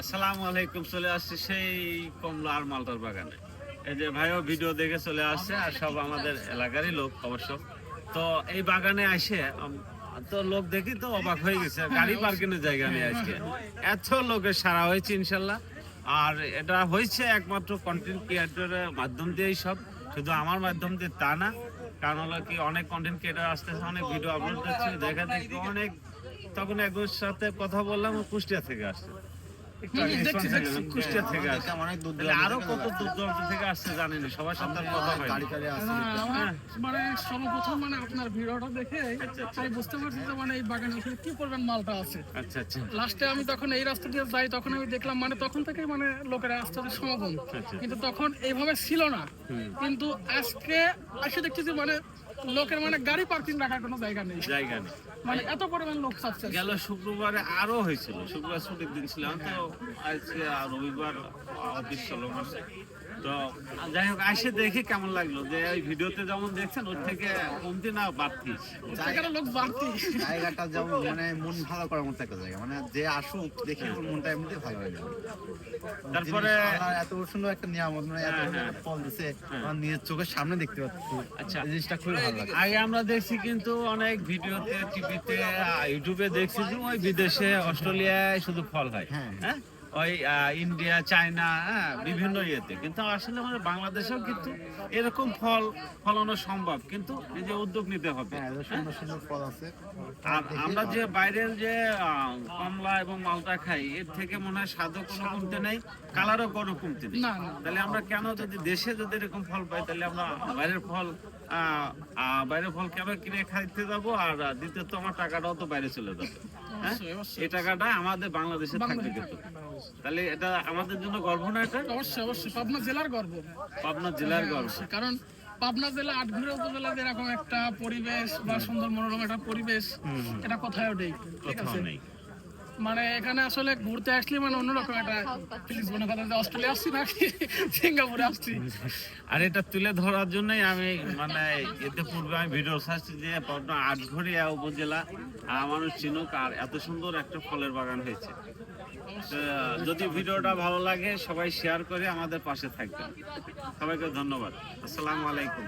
আসসালামু আলাইকুম। চলে আসছে সেই কমলা আর মালটার বাগানে। এই যে ভাইও ভিডিও দেখে চলে আসছে, আর সব আমাদের এলাকারই লোক অবশ্য। তো এই বাগানে আসে তো লোক দেখি তো অবাক হয়ে গেছে, গাড়ি পার্কিংয়ের জায়গা নেই আজকে, এত লোকের সারা হয়েছে ইনশাল্লাহ। আর এটা হয়েছে একমাত্র কন্টেন্ট ক্রিয়েটরের মাধ্যম দিয়েই সব, শুধু আমার মাধ্যম দিয়ে তা না। কারণ হলো কি, অনেক কন্টেন্ট ক্রিয়েটর আসতেছে, অনেক ভিডিও আপলোড করছে, দেখা দেখি অনেক। তখন একজনের সাথে কথা বললাম, ও কুষ্টিয়া থেকে আসছে। কুষ্টিয়া থেকে আসছে, অনেক দূর আরো কত দূর দূরান্ত থেকে আসছে জানেনি, সবার সাথে কথা হয়। মানে সর্বপ্রথম মানে আপনার ভিডিওটা দেখে আমি বুঝতে পারছি যে মানে এই বাগানে আসলে কি পরিমাণ মালটা আছে। আচ্ছা আচ্ছা। লাস্টে আমি তখন এই রাস্তা দিয়ে যাই, তখন আমি দেখলাম মানে তখন থেকেই মানে লোকেরা আস্তে আস্তে সমাগম, কিন্তু তখন এইভাবে ছিল না। কিন্তু আজকে এসে দেখতেছি মানে লোকের মানে গাড়ি পার্কিং রাখার কোনো জায়গা নেই, জায়গা নেই। মানে এত পরিমাণ লোক চাচ্ছে। গেল শুক্রবারে আরো হয়েছিল, শুক্রবার ছুটির দিন ছিলাম তো, আজকে আর রবিবার অফিস চলো মাসে। তো যাই হোক, আসে দেখে কেমন লাগলো যে ওই ভিডিওতে যেমন দেখছেন ওর থেকে কমতি না বাড়তি, লোক বাড়তি। জায়গাটা যেমন মানে মন ভালো করার মতো একটা জায়গা, মানে যে আসুক দেখে ওর মনটা এমনিতেই ভালো হয়ে যাবে। তারপরে এত সুন্দর একটা নিয়ামত, মানে এত ফল দিছে, আমার নিজের চোখের সামনে দেখতে পাচ্ছি। আচ্ছা, এই জিনিসটা খুবই ভালো লাগে। আগে আমরা দেখছি কিন্তু অনেক ভিডিওতে, টিভিতে, ইউটিউবে দেখছি যে ওই বিদেশে, অস্ট্রেলিয়ায় শুধু ফল হয়, হ্যাঁ, ওই ইন্ডিয়া, চায়না, বিভিন্ন ইয়েতে। কিন্তু আসলে আমাদের বাংলাদেশেও কিন্তু এরকম ফল ফলানো সম্ভব, কিন্তু এই যে উদ্যোগ নিতে হবে। সুন্দর সুন্দর ফল আছে। আর আমরা যে বাইরের যে কমলা এবং মালটা খাই, এর থেকে মনে হয় স্বাদও কোনো কমতে নেই, কালারও কোনো কমতে নেই। না, না। তাহলে আমরা কেন, যদি দেশে যদি এরকম ফল পাই, তাহলে আমরা বাইরের ফল কেন কিনে খাইতে যাবো? আর দ্বিতীয়ত আমার টাকাটাও তো বাইরে চলে যাবে, হ্যাঁ? এই টাকাটা আমাদের বাংলাদেশে থাকবে কিন্তু। তাহলে এটা আমাদের জন্য গর্ব না? এটা অবশ্যই অবশ্যই পাবনা জেলার গর্ব, পাবনা জেলার গর্ব। কারণ পাবনা জেলা আটঘরিয়া উপজেলাতে এরকম একটা পরিবেশ বা সুন্দর মনোরম একটা পরিবেশ, এটা কোথাও নেই। ঠিক আছে, নেই। মানে এখানে আসলে ঘুরতে আসলে মানে অন্যরকম একটা ফিলিংস মনে করেন যে অস্ট্রেলিয়া আসছি নাকি সিঙ্গাপুরে আসছি। আর এটা তুলে ধরার জন্যই আমি মানে এতে পূর্বে আমি ভিডিও ছাড়ছি যে পাবনা আটঘরিয়া উপজেলা মানুষ চিনুক, আর এত সুন্দর একটা ফলের বাগান হয়েছে। যদি ভিডিওটা ভালো লাগে সবাই শেয়ার করে আমাদের পাশে থাকবেন। সবাইকে ধন্যবাদ। আসসালামু আলাইকুম।